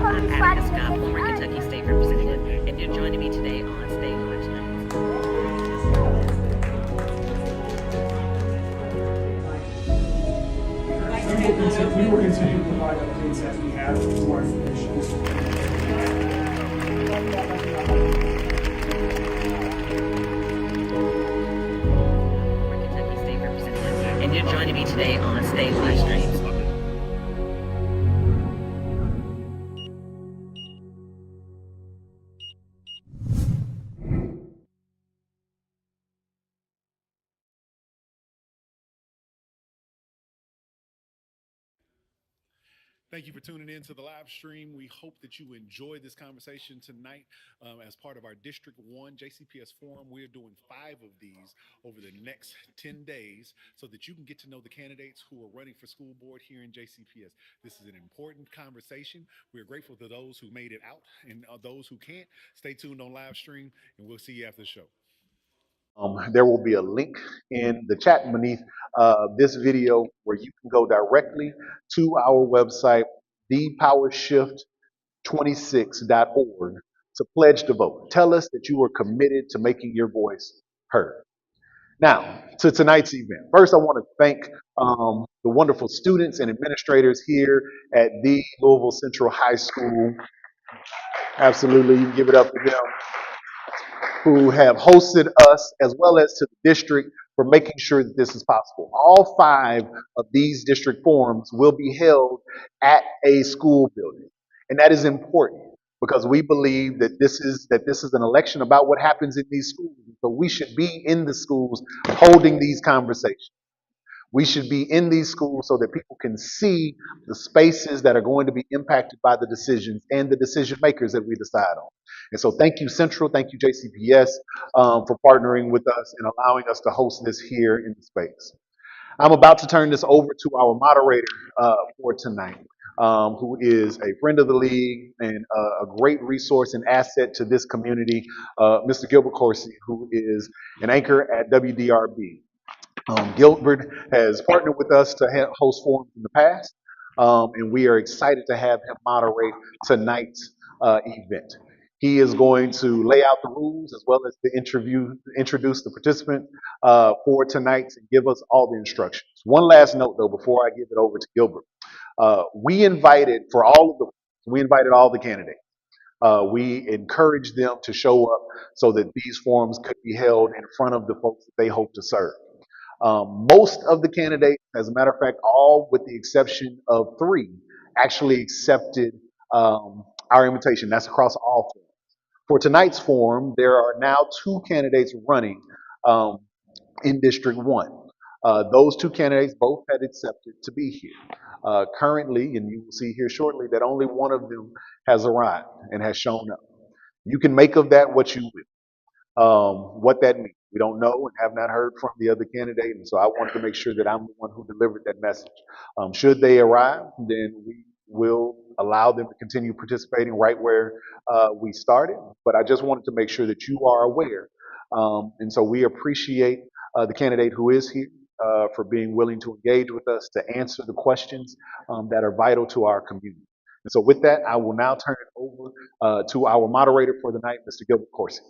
I'm Attica Scott, former Kentucky State Representative, and you're joining me today on State Watch Nights. We will continue to provide updates as we have more information. Former Kentucky State Representative, and you're joining me today on State Watch Nights. Thank you for tuning in to the live stream. We hope that you enjoyed this conversation tonight as part of our District 1 JCPS Forum. We're doing 5 of these over the next 10 days so that you can get to know the candidates who are running for school board here in JCPS. This is an important conversation. We're grateful to those who made it out, and those who can't, stay tuned on live stream, and we'll see you after the show. There will be a link in the chat beneath this video where you can go directly to our website, thepowershift26.org, to pledge to vote. Tell us that you are committed to making your voice heard. Now, to tonight's event. First, I want to thank the wonderful students and administrators here at the Louisville Central High School. Absolutely, you can give it up for them, who have hosted us, as well as to the district, for making sure that this is possible. All 5 of these district forums will be held at a school building. And that is important because we believe that this is an election about what happens in these schools. So we should be in the schools holding these conversations. We should be in these schools so that people can see the spaces that are going to be impacted by the decisions and the decision makers that we decide on. And so thank you, Central. Thank you, JCPS, for partnering with us and allowing us to host this here in the space. I'm about to turn this over to our moderator for tonight, who is a friend of the league and a great resource and asset to this community, Mr. Gilbert Corsi, who is an anchor at WDRB. Gilbert has partnered with us to host forums in the past, and we are excited to have him moderate tonight's event. He is going to lay out the rules as well as to introduce the participants for tonight and give us all the instructions. One last note, though, before I give it over to Gilbert. We invited all the candidates. We encouraged them to show up so that these forums could be held in front of the folks that they hope to serve. Most of the candidates, as a matter of fact, all with the exception of 3, actually accepted our invitation. That's across all forums. For tonight's forum, there are now 2 candidates running in District 1. Those 2 candidates both had accepted to be here. Currently, and you will see here shortly, that only one of them has arrived and has shown up. You can make of that what you will. What that means, we don't know and have not heard from the other candidate, and so I wanted to make sure that I'm the one who delivered that message. Should they arrive, then we will allow them to continue participating right where we started, but I just wanted to make sure that you are aware. And so we appreciate the candidate who is here for being willing to engage with us to answer the questions that are vital to our community. And so with that, I will now turn it over to our moderator for the night, Mr. Gilbert Corsi.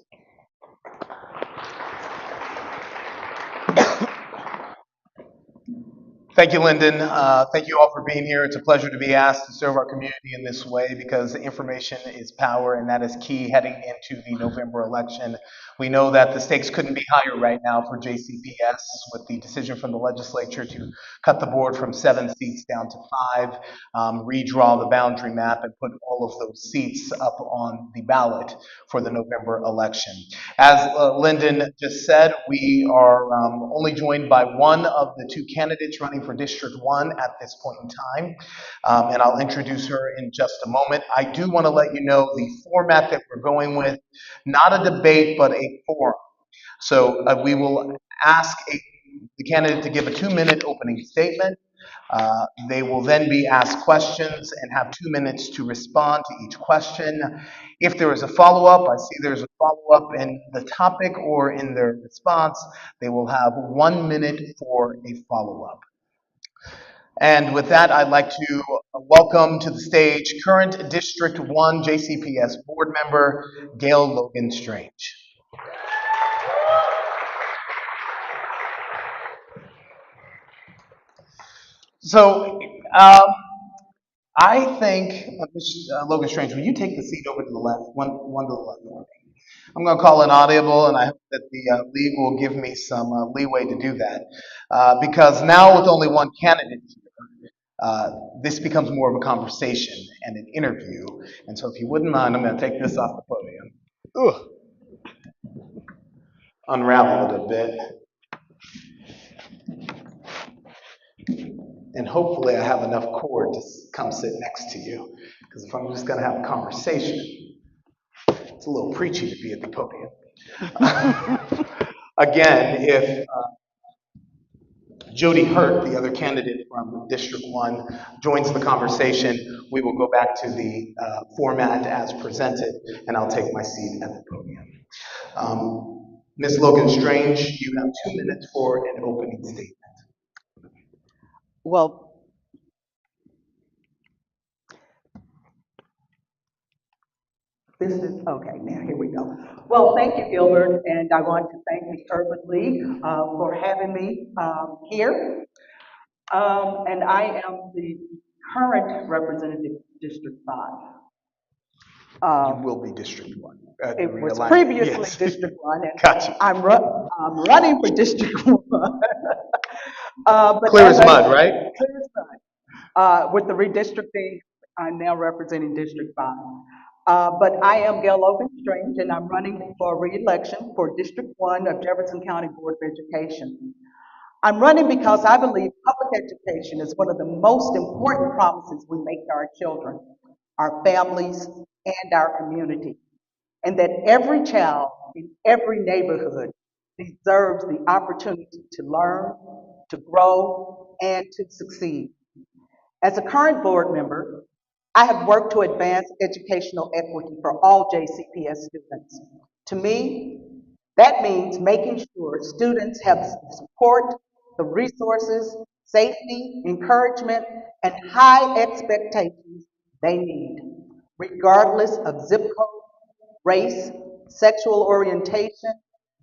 Thank you, Lyndon. Thank you all for being here. It's a pleasure to be asked to serve our community in this way because information is power, and that is key heading into the November election. We know that the stakes couldn't be higher right now for JCPS with the decision from the legislature to cut the board from 7 seats down to 5, redraw the boundary map, and put all of those seats up on the ballot for the November election. As Lyndon just said, we are only joined by one of the 2 candidates running for District 1 at this point in time, and I'll introduce her in just a moment. I do want to let you know the format that we're going with, not a debate, but a forum. So we will ask the candidate to give a 2-minute opening statement. They will then be asked questions and have 2 minutes to respond to each question. If there is a follow-up, I see there's a follow-up in the topic or in their response, they will have 1 minute for a follow-up. And with that, I'd like to welcome to the stage current District 1 JCPS board member, Gail Logan Strange. So, I think, Ms. Logan Strange, will you take the seat over to the left, one to the left for me? I'm going to call an audible, and I hope that the league will give me some leeway to do that. Because now with only one candidate here, this becomes more of a conversation and an interview. And so if you wouldn't mind, I'm going to take this off the podium. Ugh. Unravel it a bit. And hopefully I have enough cord to come sit next to you. Because if I'm just going to have a conversation, it's a little preachy to be at the podium. Again, if Jody Hurt, the other candidate from District 1, joins the conversation, we will go back to the format as presented, and I'll take my seat at the podium. Ms. Logan Strange, you have 2 minutes for an opening statement. Well, this is, okay, now here we go. Well, thank you, Gilbert, and I want to thank the Urban League for having me here. And I am the current representative of District 5. You will be District 1. It was previously Yes. District 1, and Gotcha. I'm running for District 1. But Clear as mud, right? Clear as mud. With the redistricting, I'm now representing District 5. But I am Gail Logan Strange, and I'm running for re-election for District 1 of Jefferson County Board of Education. I'm running because I believe public education is one of the most important promises we make to our children, our families, and our community, and that every child in every neighborhood deserves the opportunity to learn, to grow, and to succeed. As a current board member, I have worked to advance educational equity for all JCPS students. To me, that means making sure students have the support, the resources, safety, encouragement, and high expectations they need, regardless of zip code, race, sexual orientation,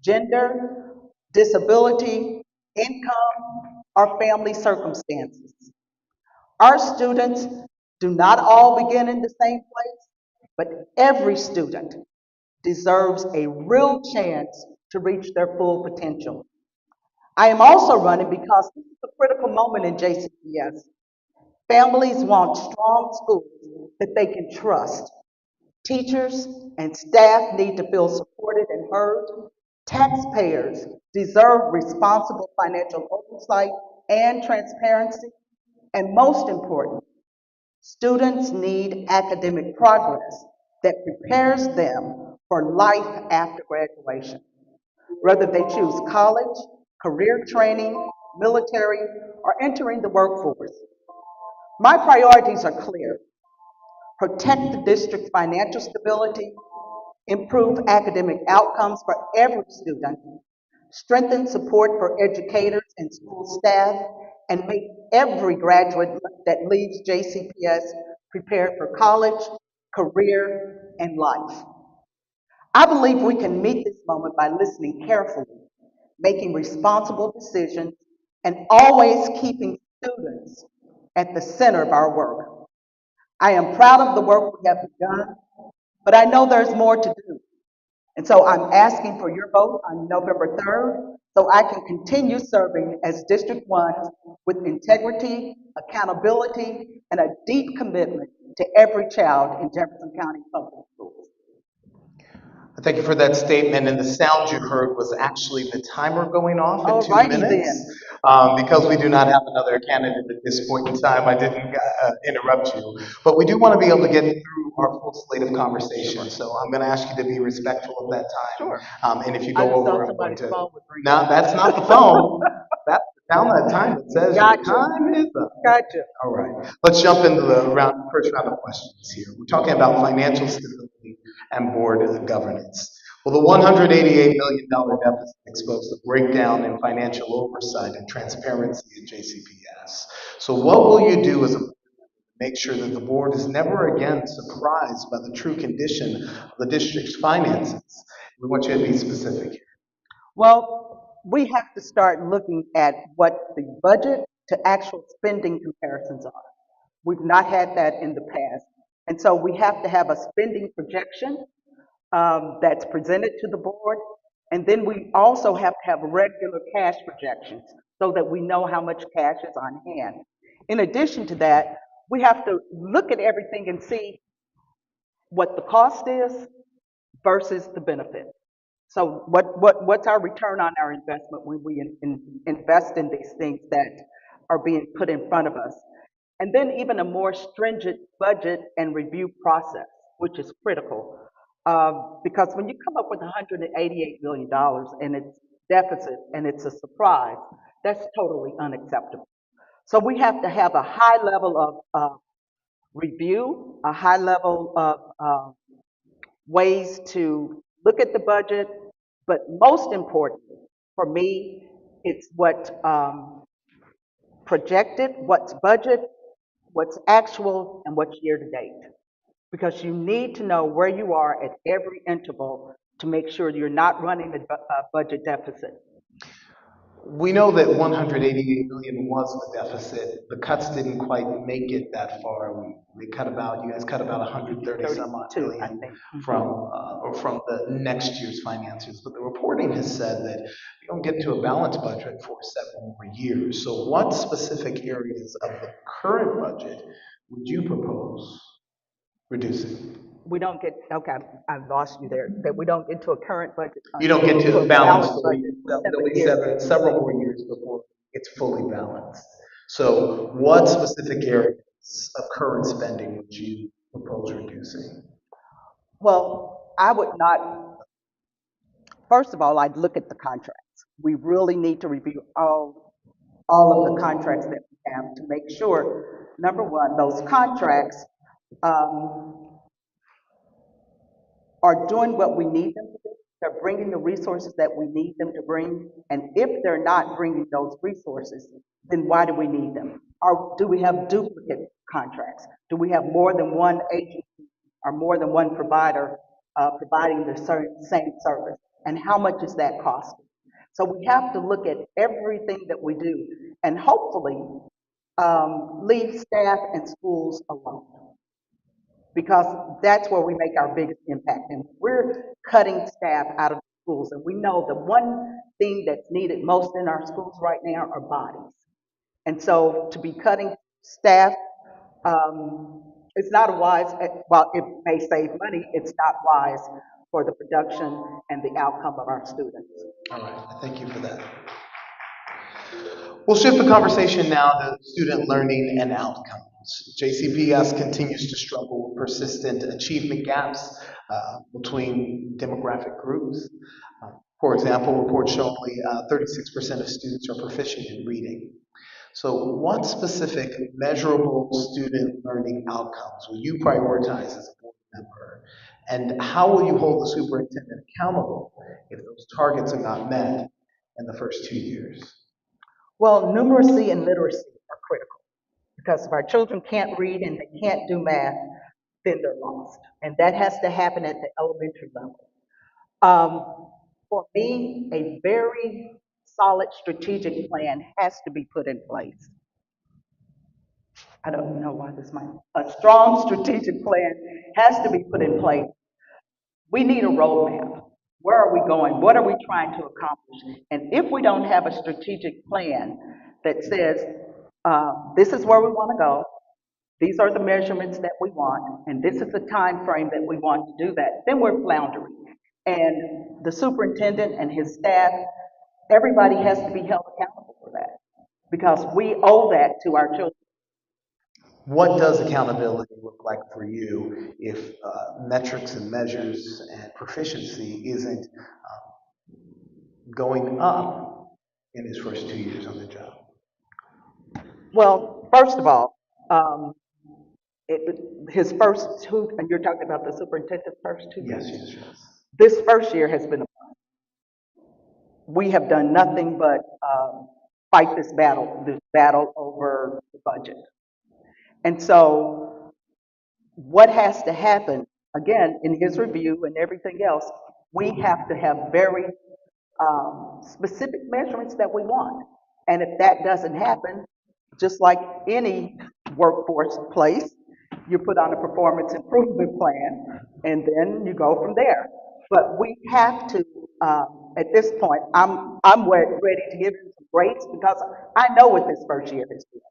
gender, disability, income, or family circumstances. Our students do not all begin in the same place, but every student deserves a real chance to reach their full potential. I am also running because this is a critical moment in JCPS. Families want strong schools that they can trust. Teachers and staff need to feel supported and heard. Taxpayers deserve responsible financial oversight and transparency. And most important, students need academic progress that prepares them for life after graduation, whether they choose college, career training, military, or entering the workforce. My priorities are clear: protect the district's financial stability, improve academic outcomes for every student, strengthen support for educators and school staff, and make every graduate that leaves JCPS prepared for college, career, and life. I believe we can meet this moment by listening carefully, making responsible decisions, and always keeping students at the center of our work. I am proud of the work we have begun, but I know there's more to do. And so I'm asking for your vote on November 3rd so I can continue serving as District 1 with integrity, accountability, and a deep commitment to every child in Jefferson County Public Schools. Thank you for that statement, and the sound you heard was actually the timer going off in 2 Alrighty minutes. then. Because we do not have another candidate at this point in time, I didn't interrupt you. But we do want to be able to get through our full slate of conversation, so I'm going to ask you to be respectful of that time. Sure. And if you I go just thought over, I'm going somebody's to. phone would ring. No, that's not the phone. That's down that time that says your Gotcha. time is up. Gotcha. All right. Let's jump into the first round of questions here. We're talking about financial stability and board governance. Well, the $188 million deficit exposed the breakdown in financial oversight and transparency at JCPS. So what will you do as a make sure that the board is never again surprised by the true condition of the district's finances? We want you to be specific here. Well, we have to start looking at what the budget to actual spending comparisons are. We've not had that in the past. And so we have to have a spending projection that's presented to the board. And then we also have to have regular cash projections so that we know how much cash is on hand. In addition to that, we have to look at everything and see what the cost is versus the benefit. So what's our return on our investment when we invest in these things that are being put in front of us? And then even a more stringent budget and review process, which is critical. Because when you come up with $188 million and it's deficit and it's a surprise, that's totally unacceptable. So we have to have a high level of review, a high level of ways to look at the budget, but most importantly, for me, it's what's projected, what's budget, what's actual, and what's year to date. Because you need to know where you are at every interval to make sure you're not running a budget deficit. We know that 188 million was the deficit. The cuts didn't quite make it that far. You guys cut about 130 some odd million from the next year's finances. But the reporting has said that you don't get to a balanced budget for 7 more years. So what specific areas of the current budget would you propose reducing? We don't get, okay, I lost you there, that we don't get to a current budget. You don't get to a balanced budget. budget. There'll be several more years before it's fully balanced. So what specific areas of current spending would you propose reducing? Well, I would not, first of all, I'd look at the contracts. We really need to review all of the contracts that we have to make sure, number one, those contracts are doing what we need them to do. They're bringing the resources that we need them to bring. And if they're not bringing those resources, then why do we need them? Or do we have duplicate contracts? Do we have more than one agency or more than one provider providing the same service? And how much is that costing? So we have to look at everything that we do and hopefully leave staff and schools alone, because that's where we make our biggest impact. And we're cutting staff out of schools. And we know the one thing that's needed most in our schools right now are bodies. And so to be cutting staff, it's not a wise, well, it may save money, it's not wise for the production and the outcome of our students. All right, thank you for that. We'll shift the conversation now to student learning and outcomes. JCPS continues to struggle with persistent achievement gaps between demographic groups. For example, reports show only 36% of students are proficient in reading. So what specific measurable student learning outcomes will you prioritize as a board member? And how will you hold the superintendent accountable if those targets are not met in the first 2 years? Well, numeracy and literacy are critical, because if our children can't read and they can't do math, then they're lost. And that has to happen at the elementary level. For me, a very solid strategic plan has to be put in place. I don't know why this might, a strong strategic plan has to be put in place. We need a roadmap. Where are we going? What are we trying to accomplish? And if we don't have a strategic plan that says, this is where we want to go, these are the measurements that we want, and this is the time frame that we want to do that, then we're floundering. And the superintendent and his staff, everybody has to be held accountable for that, because we owe that to our children. What does accountability look like for you if metrics and measures and proficiency isn't going up in his first 2 years on the job? Well, first of all, his first two, and you're talking about the superintendent's first 2 years? Yes. This first year has been, we have done nothing but fight this battle over the budget. And so what has to happen, again, in his review and everything else, we have to have very specific measurements that we want. And if that doesn't happen, just like any workforce place, you put on a performance improvement plan, and then you go from there. But we have to, at this point, ready to give him some grace because I know what this first year has been.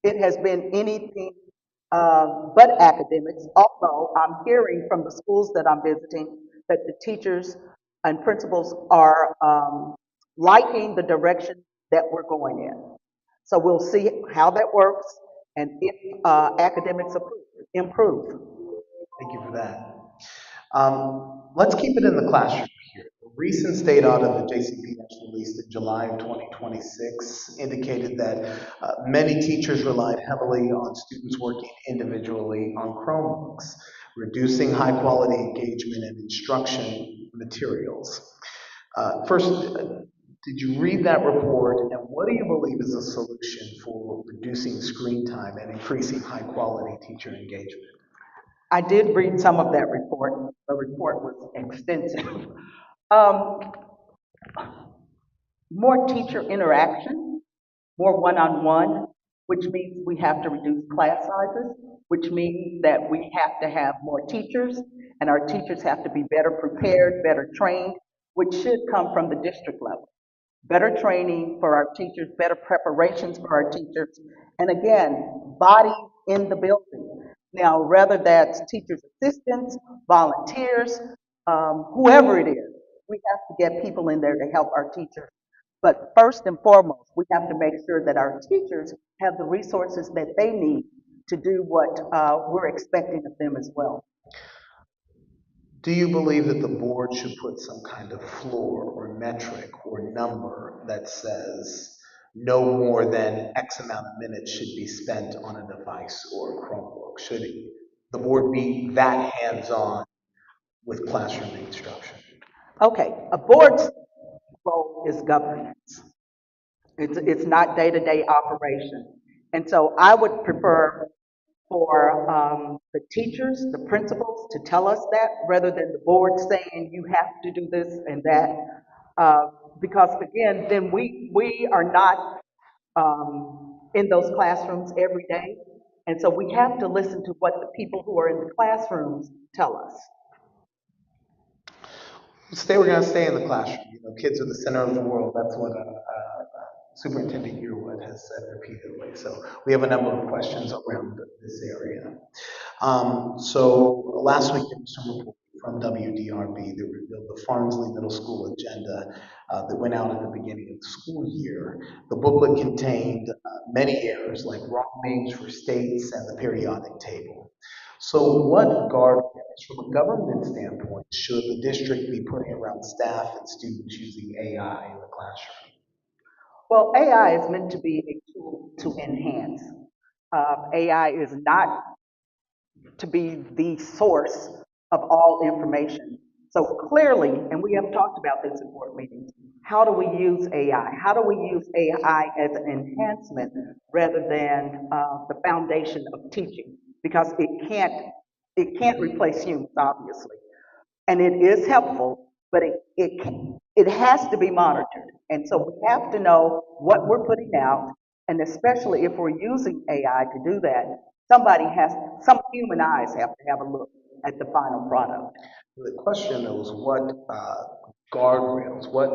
It has been anything but academics, although I'm hearing from the schools that I'm visiting that the teachers and principals are liking the direction that we're going in. So we'll see how that works and if academics improve. Thank you for that. Let's keep it in the classroom here. A recent state audit that JCPS released in July of 2026 indicated that many teachers relied heavily on students working individually on Chromebooks, reducing high quality engagement and instruction materials. First, did you read that report, and what do you believe is a solution for reducing screen time and increasing high quality teacher engagement? I did read some of that report. The report was extensive. Um, More teacher interaction, more one-on-one, which means we have to reduce class sizes, which means that we have to have more teachers, and our teachers have to be better prepared, better trained, which should come from the district level. Better training for our teachers, better preparations for our teachers, and again, bodies in the building. Now, whether that's teachers' assistants, volunteers, whoever it is, we have to get people in there to help our teachers. But first and foremost, we have to make sure that our teachers have the resources that they need to do what we're expecting of them as well. Do you believe that the board should put some kind of floor or metric or number that says no more than X amount of minutes should be spent on a device or a Chromebook? Should the board be that hands-on with classroom instruction? Okay, a board's role is governance. It's not day-to-day operation. And so I would prefer for the teachers, the principals to tell us that rather than the board saying you have to do this and that. Uh, because again, then we are not in those classrooms every day. And so we have to listen to what the people who are in the classrooms tell us. We're going to stay in the classroom. You know, kids are the center of the world. That's what Superintendent Yearwood has said repeatedly. So we have a number of questions around this area. So last week there was some report from WDRB that revealed the Farnsley Middle School agenda that went out at the beginning of the school year. The booklet contained many errors like wrong names for states and the periodic table. So what guardrails from a government standpoint should the district be putting around staff and students using AI in the classroom? Well, AI is meant to be a tool to enhance. AI is not to be the source of all information. So clearly, and we have talked about this in board meetings, how do we use AI? How do we use AI as an enhancement rather than the foundation of teaching? Because it can't replace humans, obviously. And it is helpful, but it has to be monitored. And so we have to know what we're putting out, and especially if we're using AI to do that, some human eyes have to have a look at the final product. The question though is what guardrails, what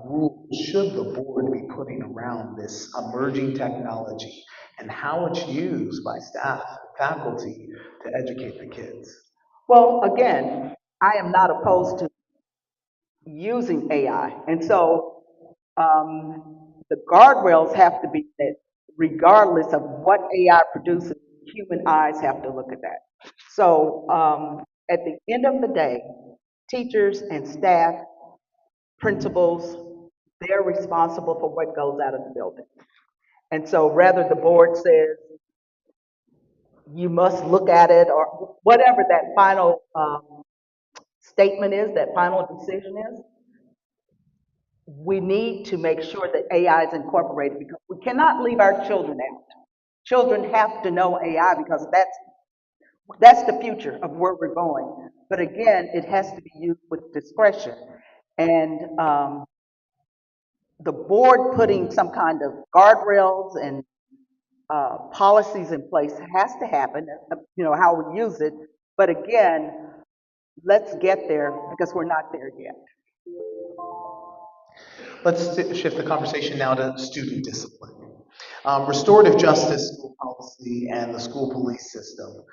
rules should the board be putting around this emerging technology and how it's used by staff and faculty to educate the kids? Well, again, I am not opposed to using AI. And so the guardrails have to be that regardless of what AI produces, human eyes have to look at that. So at the end of the day, teachers and staff, principals, they're responsible for what goes out of the building. And so rather the board says you must look at it or whatever that final statement is, that final decision is, we need to make sure that AI is incorporated because we cannot leave our children out. Children have to know AI because that's the future of where we're going. But again, it has to be used with discretion. And the board putting some kind of guardrails and policies in place has to happen, how we use it. But again, let's get there because we're not there yet. Let's shift the conversation now to student discipline. Restorative justice, school policy, and the school police system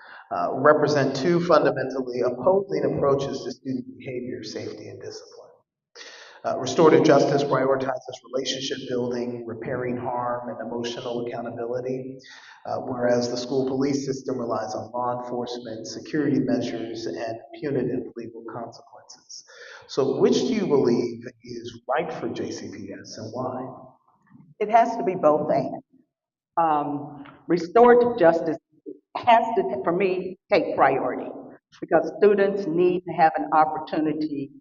represent two fundamentally opposing approaches to student behavior, safety, and discipline. Restorative justice prioritizes relationship building, repairing harm, and emotional accountability, whereas the school police system relies on law enforcement, security measures, and punitive legal consequences. So, which do you believe is right for JCPS and why? It has to be both and. Restorative justice has to, for me, take priority because students need to have an opportunity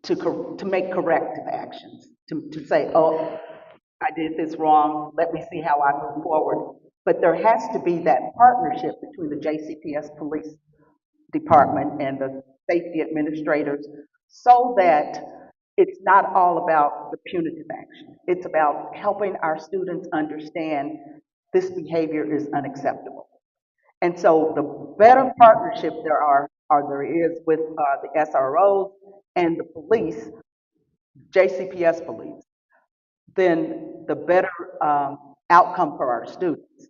to make corrective actions, to say, oh, I did this wrong, let me see how I move forward. But there has to be that partnership between the JCPS Police Department and the safety administrators so that it's not all about the punitive action. It's about helping our students understand this behavior is unacceptable. And so the better partnership there is with the SROs and the police, JCPS police, then the better outcome for our students.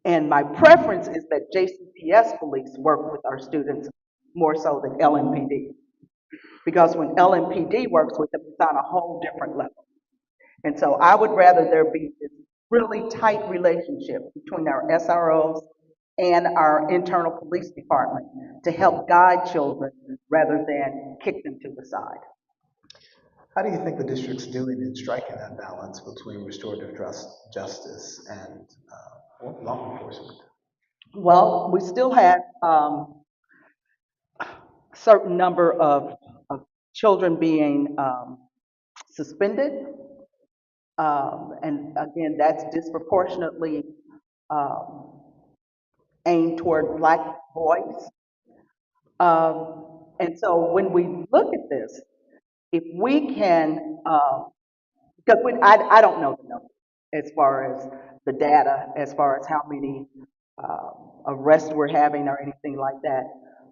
And my preference is that JCPS police work with our students more so than LMPD. Because when LMPD works with them, it's on a whole different level. And so I would rather there be this really tight relationship between our SROs and our internal police department to help guide children rather than kick them to the side. How do you think the district's doing in striking that balance between restorative justice and law enforcement? Well, we still have certain number of children being suspended. And again, that's disproportionately aimed toward Black boys. And so when we look at this, if we can, because I don't know the number as far as the data, as far as how many arrests we're having or anything like that,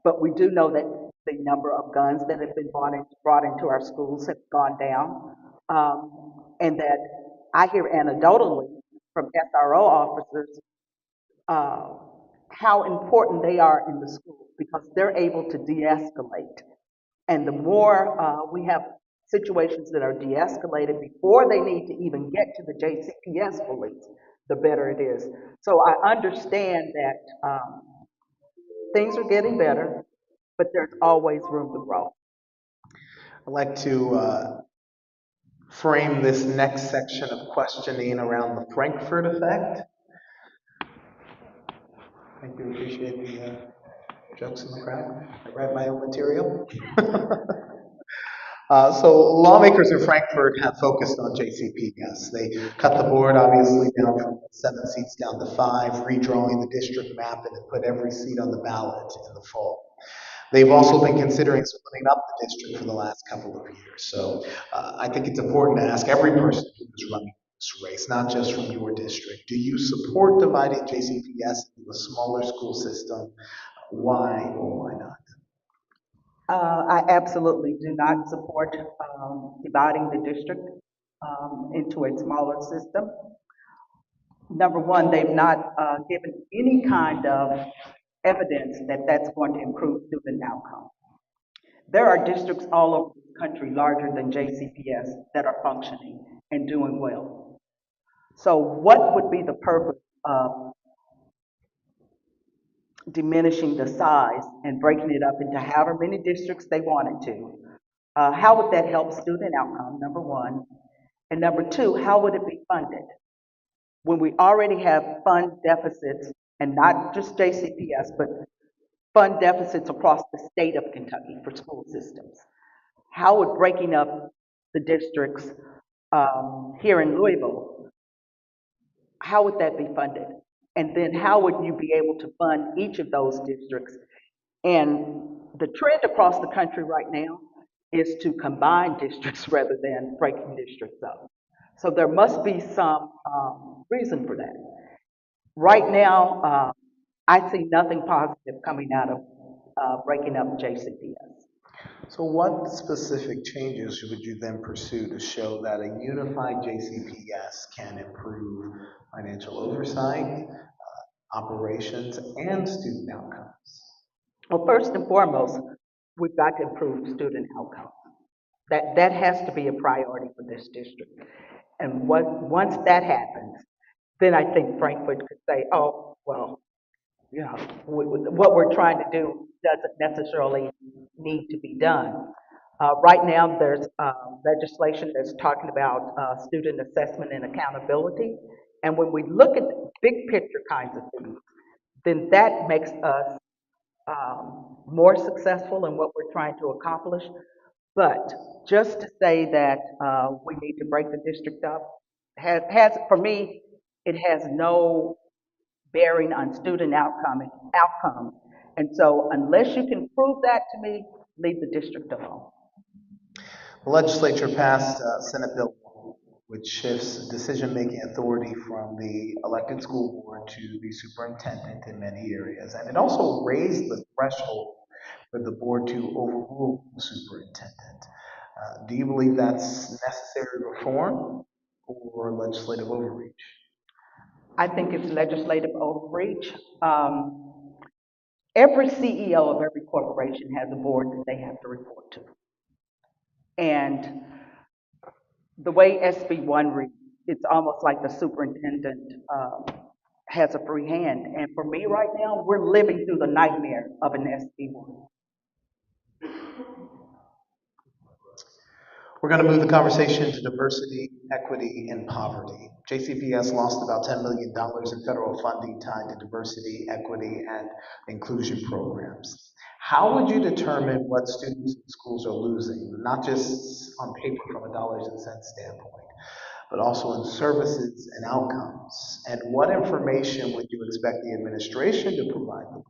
but we do know that the number of guns that have been brought into our schools have gone down, and that I hear anecdotally from SRO officers how important they are in the school because they're able to de-escalate. And the more we have situations that are de-escalated before they need to even get to the JCPS police, the better it is. So I understand that things are getting better, but there's always room to grow. I'd like to frame this next section of questioning around the Frankfurt effect. Thank you, appreciate the jokes in the crowd. I write my own material. So lawmakers in Frankfurt have focused on JCPS. They cut the board obviously down from 7 seats down to 5, redrawing the district map and have put every seat on the ballot in the fall. They've also been considering splitting up the district for the last couple of years. So I think it's important to ask every person who is running this race, not just from your district, do you support dividing JCPS into a smaller school system? Why or why not? I absolutely do not support dividing the district into a smaller system. Number one, they've not given any kind of evidence that that's going to improve student outcome. There are districts all over the country larger than JCPS that are functioning and doing well. So what would be the purpose of diminishing the size and breaking it up into however many districts they wanted to? How would that help student outcome, number one? And number two, how would it be funded? When we already have fund deficits, and not just JCPS, but fund deficits across the state of Kentucky for school systems. How would breaking up the districts here in Louisville, how would that be funded? And then how would you be able to fund each of those districts? And the trend across the country right now is to combine districts rather than breaking districts up. So there must be some reason for that. Right now, I see nothing positive coming out of breaking up JCPS. So what specific changes would you then pursue to show that a unified JCPS can improve financial oversight, operations, and student outcomes? Well, first and foremost, we've got to improve student outcomes. That has to be a priority for this district. And once that happens, then I think Frankfurt could say, oh, well, you know, what we're trying to do doesn't necessarily need to be done. Right now, there's legislation that's talking about student assessment and accountability. And when we look at big picture kinds of things, then that makes us more successful in what we're trying to accomplish. But just to say that we need to break the district up for me, it has no bearing on student outcome. And so unless you can prove that to me, leave the district alone. The legislature passed Senate Bill 1, which shifts decision-making authority from the elected school board to the superintendent in many areas. And it also raised the threshold for the board to overrule the superintendent. Do you believe that's necessary reform or legislative overreach? I think it's legislative overreach. Every CEO of every corporation has a board that they have to report to. And the way SB 1 reads, it's almost like the superintendent has a free hand. And for me right now, we're living through the nightmare of an SB 1. We're going to move the conversation to diversity, equity, and poverty. JCPS lost about $10 million in federal funding tied to diversity, equity, and inclusion programs. How would you determine what students and schools are losing, not just on paper from a dollars and cents standpoint, but also in services and outcomes? And what information would you expect the administration to provide them?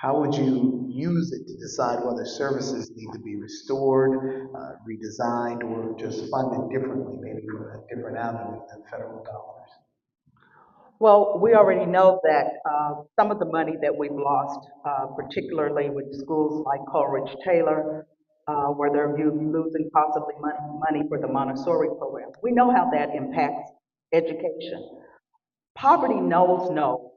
How would you use it to decide whether services need to be restored, redesigned, or just funded differently, maybe from a different avenue than federal dollars? Well, we already know that some of the money that we've lost, particularly with schools like Coleridge Taylor, where they're losing possibly money for the Montessori program, we know how that impacts education. Poverty knows no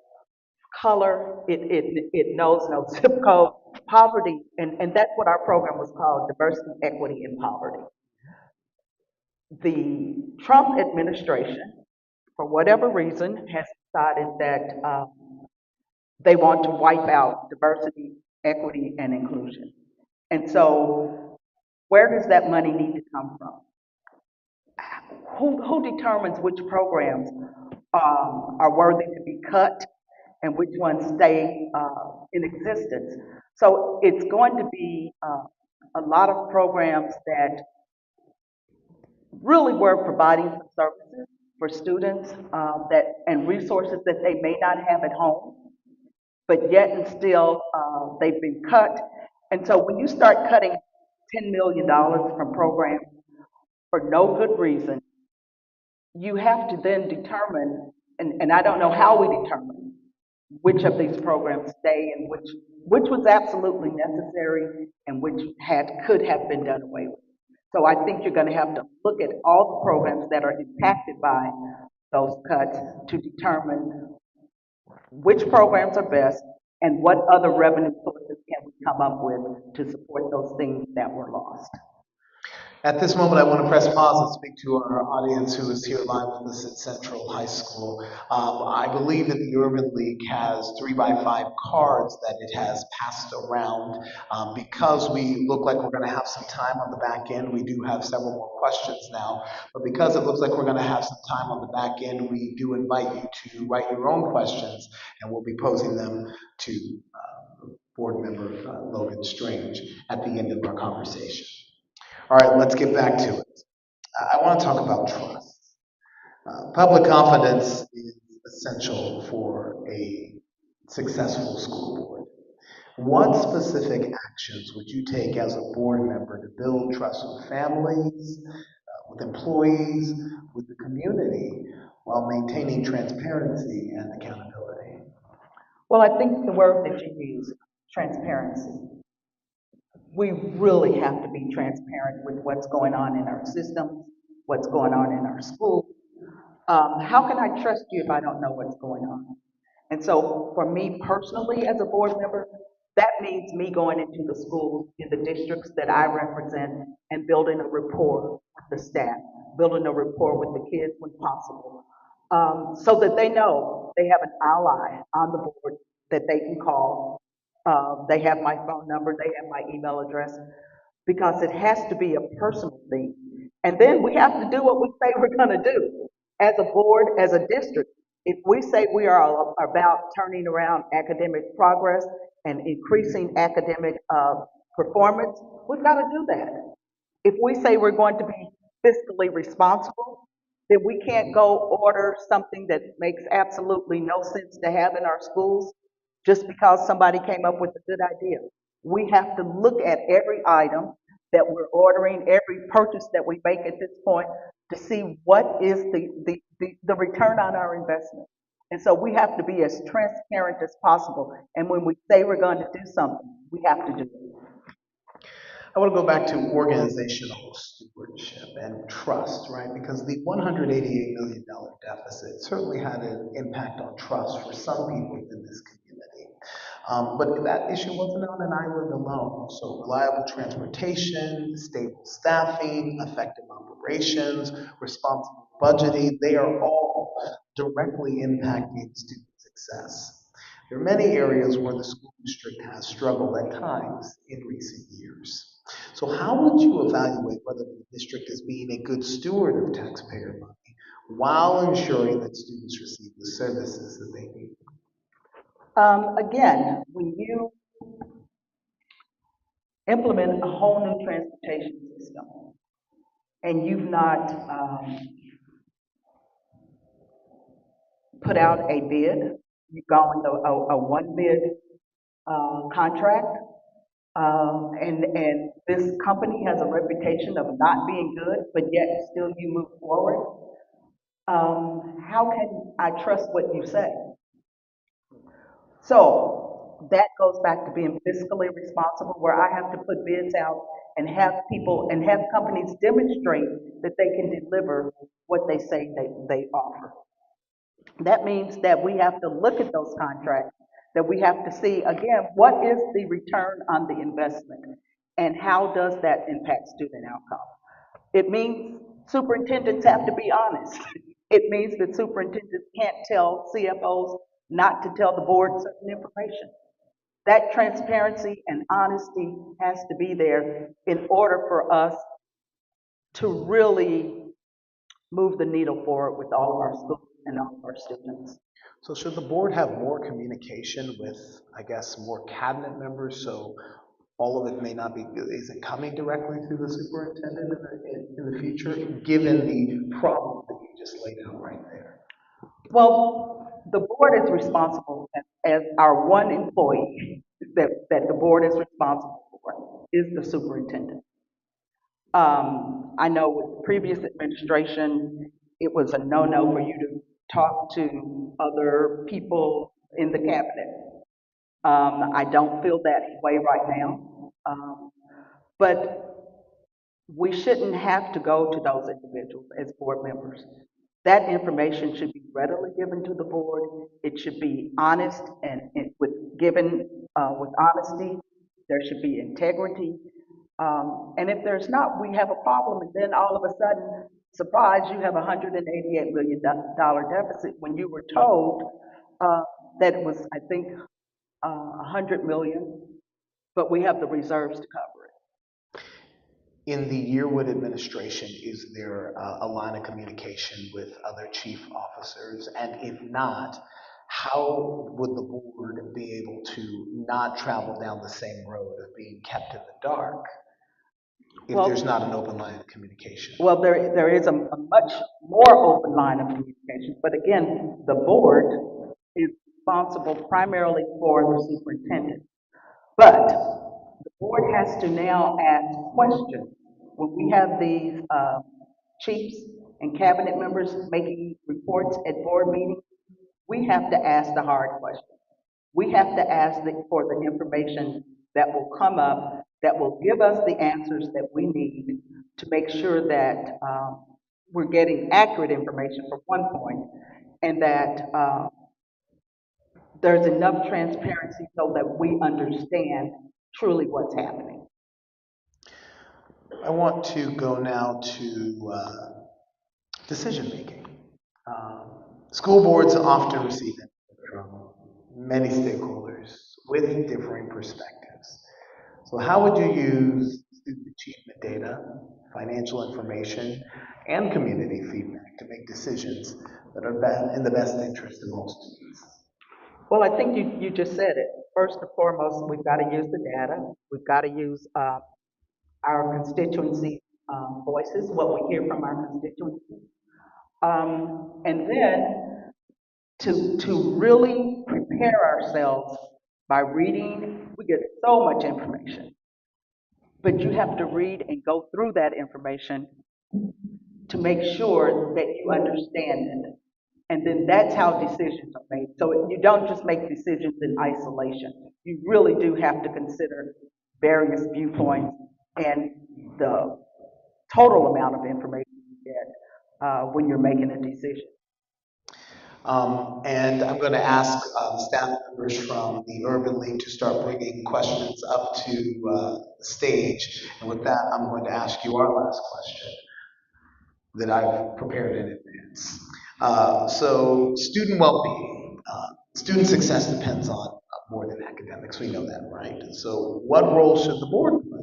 color, it knows no zip code. Poverty, and that's what our program was called, Diversity, Equity, and Poverty. The Trump administration, for whatever reason, has decided that they want to wipe out diversity, equity, and inclusion. And so, where does that money need to come from? Who determines which programs are worthy to be cut and which ones stay in existence? So it's going to be a lot of programs that really were providing some services for students and resources that they may not have at home, but yet and still they've been cut. And so when you start cutting $10 million from programs for no good reason, you have to then determine, and I don't know how we determine which of these programs stay and which was absolutely necessary and which could have been done away with. So I think you're going to have to look at all the programs that are impacted by those cuts to determine which programs are best and what other revenue sources can we come up with to support those things that were lost. At this moment, I want to press pause and speak to our audience who is here live with us at Central High School. I believe that the Urban League has 3x5 cards that it has passed around. Because we look like we're going to have some time on the back end, we do have several more questions now. But because it looks like we're going to have some time on the back end, we do invite you to write your own questions, and we'll be posing them to Board Member Logan Strange at the end of our conversation. All right, let's get back to it. I want to talk about trust. Public confidence is essential for a successful school board. What specific actions would you take as a board member to build trust with families, with employees, with the community, while maintaining transparency and accountability? Well, I think the word that you use, transparency, we really have to be transparent with what's going on in our systems, what's going on in our schools. How can I trust you if I don't know what's going on? And so for me personally, as a board member, that means me going into the schools in the districts that I represent and building a rapport with the staff, building a rapport with the kids when possible, so that they know they have an ally on the board that they can call. They have my phone number, they have my email address, because it has to be a personal thing. And then we have to do what we say we're going to do. As a board, as a district, if we say we are about turning around academic progress and increasing academic performance, we've got to do that. If we say we're going to be fiscally responsible, then we can't go order something that makes absolutely no sense to have in our schools just because somebody came up with a good idea. We have to look at every item that we're ordering, every purchase that we make at this point to see what is the return on our investment. And so we have to be as transparent as possible. And when we say we're going to do something, we have to do it. I want to go back to organizational stewardship and trust, right? Because the $188 million deficit certainly had an impact on trust for some people in this community. But that issue wasn't on an island alone. So reliable transportation, stable staffing, effective operations, responsible budgeting, they are all directly impacting student success. There are many areas where the school district has struggled at times in recent years. So how would you evaluate whether the district is being a good steward of taxpayer money while ensuring that students receive the services that they need? Again, when you implement a whole new transportation system and you've not put out a bid, you've gone with a one bid contract, and this company has a reputation of not being good, but yet still you move forward. How can I trust what you say? So that goes back to being fiscally responsible, where I have to put bids out and have people and have companies demonstrate that they can deliver what they say they offer. That means that we have to look at those contracts, that we have to see, again, what is the return on the investment and how does that impact student outcome? It means superintendents have to be honest. It means that superintendents can't tell CFOs not to tell the board certain information. That transparency and honesty has to be there in order for us to really move the needle forward with all of our schools and all of our students. So should the board have more communication with, I guess, more cabinet members so all of it may not be, isn't coming directly through the superintendent in the future, given the problem that you just laid out right there? Well, the board is responsible as our one employee that the board is responsible for is the superintendent. I know with the previous administration, it was a no-no for you to talk to other people in the cabinet. I don't feel that way right now. But we shouldn't have to go to those individuals as board members. That information should be readily given to the board. It should be honest and given with honesty. There should be integrity. And if there's not, we have a problem. And then all of a sudden, surprise, you have a $188 million deficit when you were told that it was, I think, 100 million, but we have the reserves to cover it. In the Yearwood administration, is there a line of communication with other chief officers? And if not, how would the board be able to not travel down the same road of being kept in the dark if Well, there's not an open line of communication? well, there is a much more open line of communication, but again, the board is responsible primarily for the superintendent. But the board has to now ask questions. When we have these chiefs and cabinet members making reports at board meetings, we have to ask the hard questions. We have to ask for the information that will come up, that will give us the answers that we need to make sure that we're getting accurate information from one point, and that there's enough transparency so that we understand truly what's happening. I want to go now to decision making. School boards often receive input from many stakeholders with differing perspectives. So how would you use student achievement data, financial information, and community feedback to make decisions that are in the best interest of all students? Well, I think you just said it. First and foremost, we've got to use the data. We've got to use our constituency voices, what we hear from our constituency. And then to really prepare ourselves by reading, we get so much information. But you have to read and go through that information to make sure that you understand it. And then that's how decisions are made. So you don't just make decisions in isolation. You really do have to consider various viewpoints and the total amount of information you get when you're making a decision. And I'm going to ask staff members from the Urban League to start bringing questions up to the stage. And with that, I'm going to ask you our last question that I've prepared in advance. So student well-being, student success depends on more than academics. We know that, right? So what role should the board play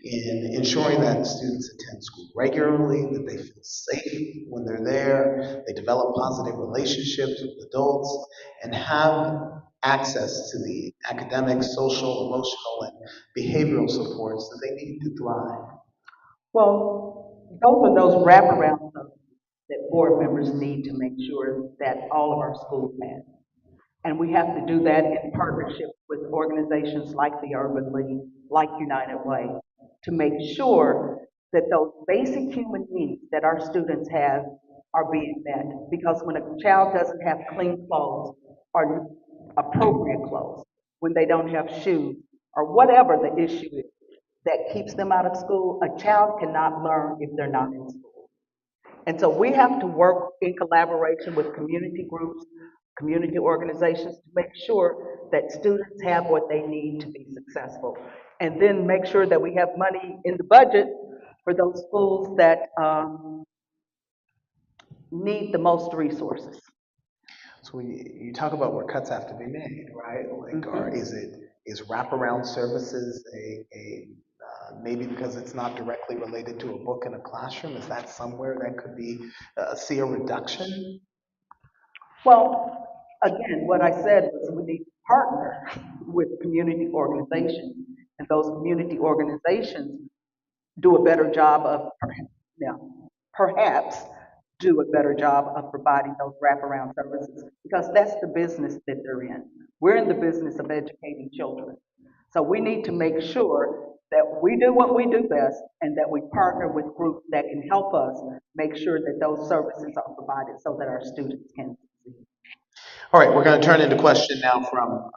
in ensuring that students attend school regularly, that they feel safe when they're there, they develop positive relationships with adults, and have access to the academic, social, emotional, and behavioral supports that they need to thrive? Well, those are those wraparound services that board members need to make sure that all of our schools have. And we have to do that in partnership with organizations like the Urban League, like United Way, to make sure that those basic human needs that our students have are being met. Because when a child doesn't have clean clothes or appropriate clothes, when they don't have shoes, or whatever the issue is that keeps them out of school, a child cannot learn if they're not in school. And so we have to work in collaboration with community groups, community organizations to make sure that students have what they need to be successful. And then make sure that we have money in the budget for those schools that need the most resources. So when you talk about where cuts have to be made, right? Like, or is wraparound services a maybe because it's not directly related to a book in a classroom, is that somewhere that could be see a reduction? Well, again, what I said was we need to partner with community organizations, and those community organizations do a better job of, perhaps do a better job of providing those wraparound services, because that's the business that they're in. We're in the business of educating children. So we need to make sure that we do what we do best and that we partner with groups that can help us make sure that those services are provided so that our students can succeed. All right, we're going to turn into question now from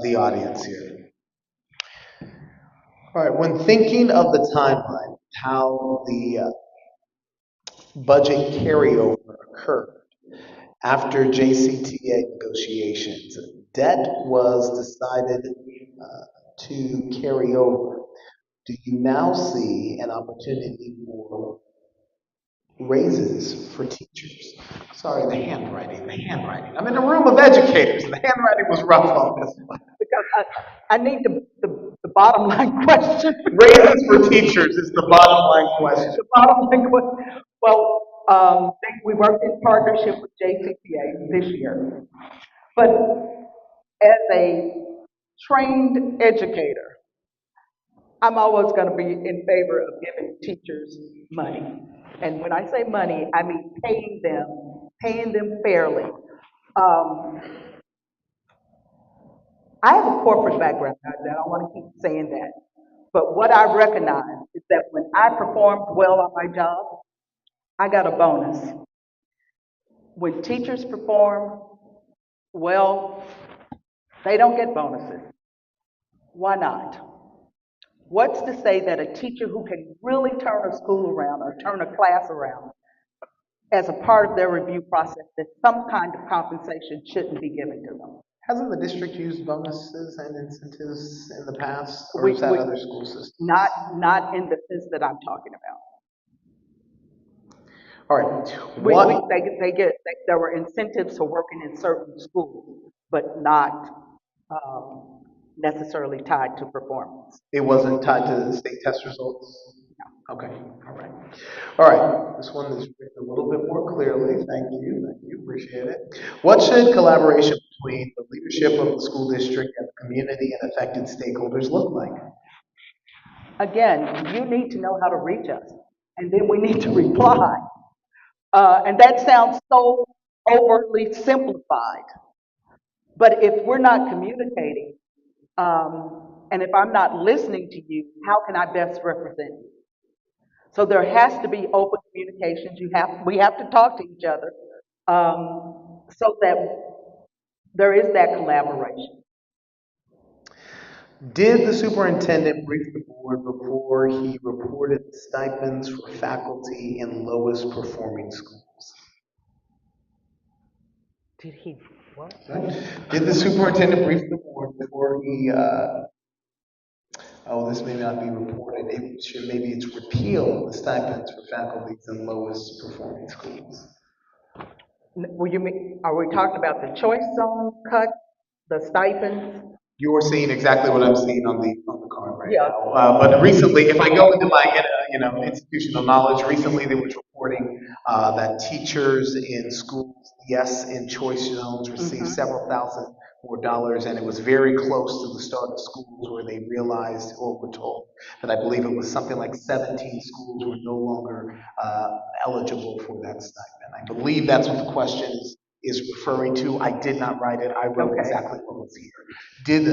the audience here. All right, when thinking of the timeline, how the budget carryover occurred after JCTA negotiations, debt was decided to carry over. Do you now see an opportunity for raises for teachers? Sorry, the handwriting. I'm in a room of educators, and the handwriting was rough on this one. Because I need the bottom line question. Raises for teachers is the bottom line question. The bottom line question. Well, we worked in partnership with JCPS this year. But as a trained educator, I'm always going to be in favor of giving teachers money. And when I say money, I mean paying them fairly. Um, I have a corporate background, I don't want to keep saying that. But what I recognize is that when I performed well on my job, I got a bonus. When teachers perform well, they don't get bonuses. Why not? What's to say that a teacher who can really turn a school around or turn a class around as a part of their review process, that some kind of compensation shouldn't be given to them? Hasn't the district used bonuses and incentives in the past, or We, is that we, other school systems? not in the sense that I'm talking about. All right, There were incentives for working in certain schools, but not necessarily tied to performance. it wasn't tied to the state test results? Okay, all right. All right, this one is written a little bit more clearly. Thank you, appreciate it. What should collaboration between the leadership of the school district and the community and affected stakeholders look like? Again, you need to know how to reach us, and then we need to reply. And that sounds so overly simplified. But if we're not communicating, and if I'm not listening to you, how can I best represent you? So there has to be open communications. We have to talk to each other, so that there is that collaboration. Did the superintendent brief the board before he reported stipends for faculty in lowest performing schools? Did he what? Did the superintendent brief the board before he, this may not be reported, maybe it's repeal the stipends for faculties in lowest performing schools? Are we talking about the choice zone cut, the stipends? You're seeing exactly what I'm seeing on the card right Yeah. now. But recently, if I go into my institutional knowledge, recently there was reporting that teachers in schools, yes, in choice zones, received several thousand more dollars, and it was very close to the start of schools where they realized or were told that I believe it was something like 17 schools were no longer eligible for that stipend. I believe that's what the question is referring to. I did not write it. I wrote exactly what was here.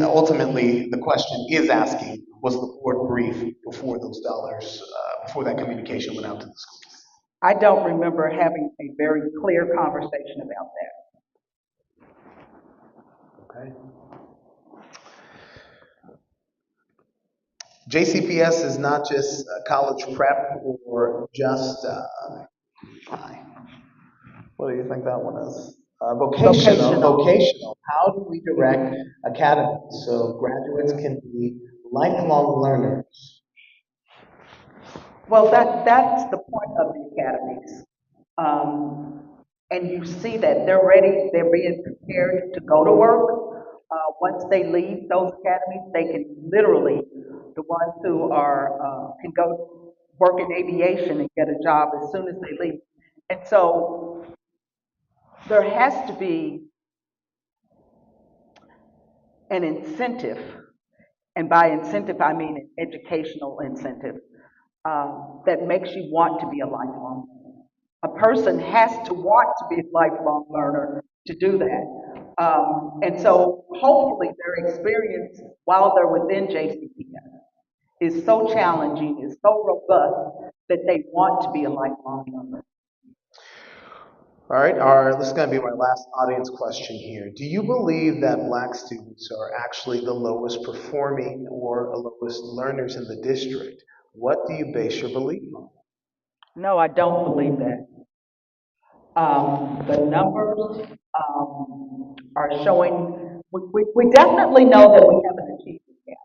Ultimately, the question is asking, was the board briefed before those dollars, before that communication went out to the schools? I don't remember having a very clear conversation about that. Okay. JCPS is not just college prep or just, what do you think that one is? Vocational. How do we direct academies so graduates can be lifelong learners? Well, that's the point of the academies. And you see that they're ready, they're being prepared to go to work. Once they leave those academies, they can literally, the ones who can go work in aviation and get a job as soon as they leave. And so there has to be an incentive, and by incentive I mean an educational incentive, that makes you want to be a lifelong learner. A person has to want to be a lifelong learner to do that. And so hopefully their experience while they're within JCPS is so challenging, is so robust, that they want to be a lifelong learner. All right, this is going to be my last audience question here. Do you believe that Black students are actually the lowest performing or lowest learners in the district? What do you base your belief on? No, I don't believe that. The numbers are showing, we definitely know that we have an achievement gap.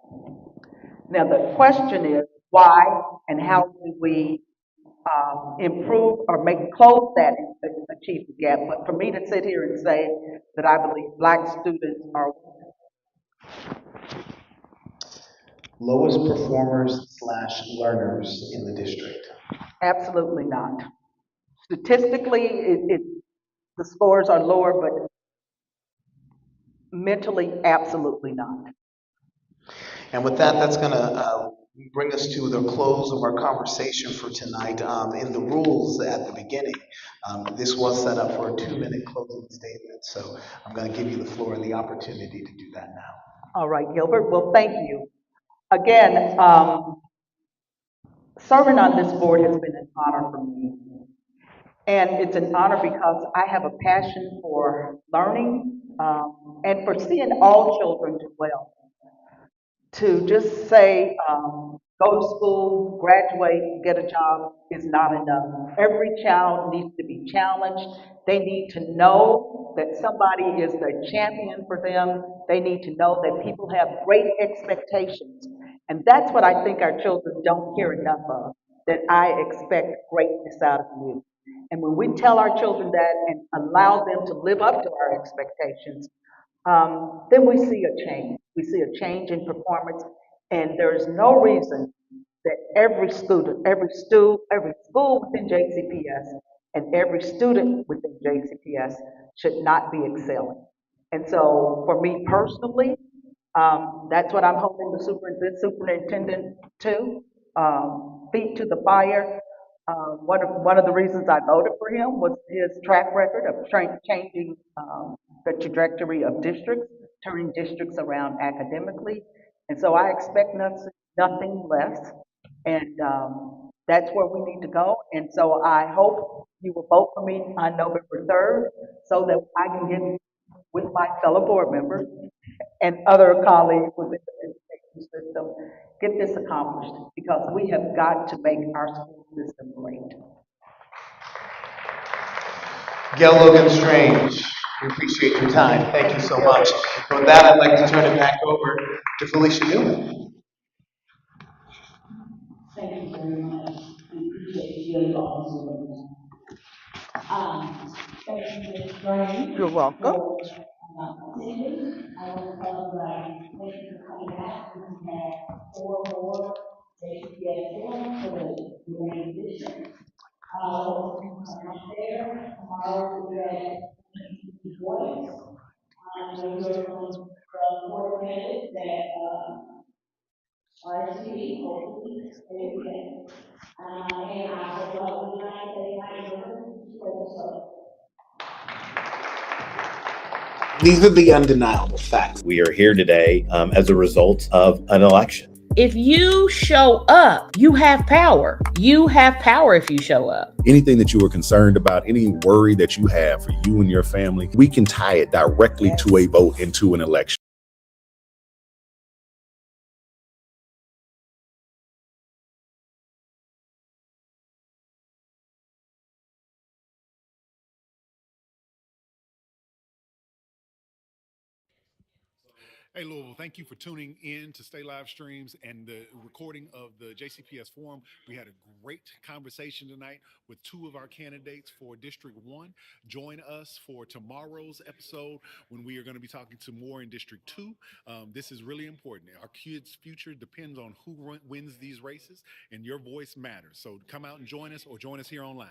Now, the question is why and how do we improve or close that achievement gap? But for me to sit here and say that I believe Black students are lowest performers / learners in the district? absolutely not. Statistically, the scores are lower, but Mentally, absolutely not. And with that, that's going to bring us to the close of our conversation for tonight. In the rules at the beginning, this was set up for a 2-minute closing statement. So I'm going to give you the floor and the opportunity to do that now. All right, Gilbert. Well, thank you. Again, serving on this board has been an honor for me. And it's an honor because I have a passion for learning and for seeing all children do well. To just say, go to school, graduate, get a job is not enough. Every child needs to be challenged. They need to know that somebody is the champion for them. They need to know that people have great expectations. And that's what I think our children don't hear enough of, that I expect greatness out of you. And when we tell our children that and allow them to live up to our expectations, then we see a change. We see a change in performance, and there is no reason that every student, every school within JCPS, and every student within JCPS should not be excelling. And so, for me personally, that's what I'm holding the superintendent to, feet to the fire. One of the reasons I voted for him was his track record of changing the trajectory of districts, turning districts around academically. And so I expect nothing less. And that's where we need to go. And so I hope you will vote for me on November 3rd so that I can get with my fellow board members and other colleagues within the education system, get this accomplished because we have got to make our school system great. Gail Logan Strange, we appreciate your time. Thank you so much. With that, I'd like to turn it back over to Felicia Newman. Thank you very much. We appreciate you also. Thank you, Ms. Strange. You're welcome. For attending. I want to tell you thank you for coming back. We have 4 more JCPS forums for the remaining district. Hope you come up there. Tomorrow we're at the voice. We'll hear from the 4 candidates that RSVP, hopefully, they can. And I hope y'all tonight, they might remember to These are the undeniable facts. We are here today as a result of an election. If you show up, you have power. You have power if you show up. Anything that you are concerned about, any worry that you have for you and your family, we can tie it directly to a vote into an election. Hey, Louisville, thank you for tuning in to Stay Live Streams and the recording of the JCPS Forum. We had a great conversation tonight with 2 of our candidates for District 1. Join us for tomorrow's episode when we are going to be talking to more in District 2. This is really important. Our kids' future depends on who wins these races, and your voice matters. So come out and join us or join us here online.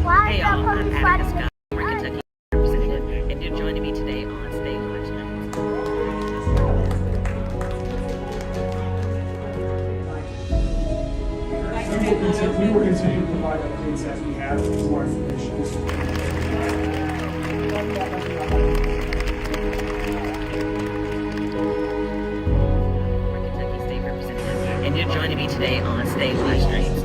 Hey y'all, I'm Attica Scott, former Kentucky representative, and you're joining me today on Stay Live Tonight. We will continue to provide updates as we have more information. Former Kentucky State Representative, and you're joining me today on Stay Live Streams.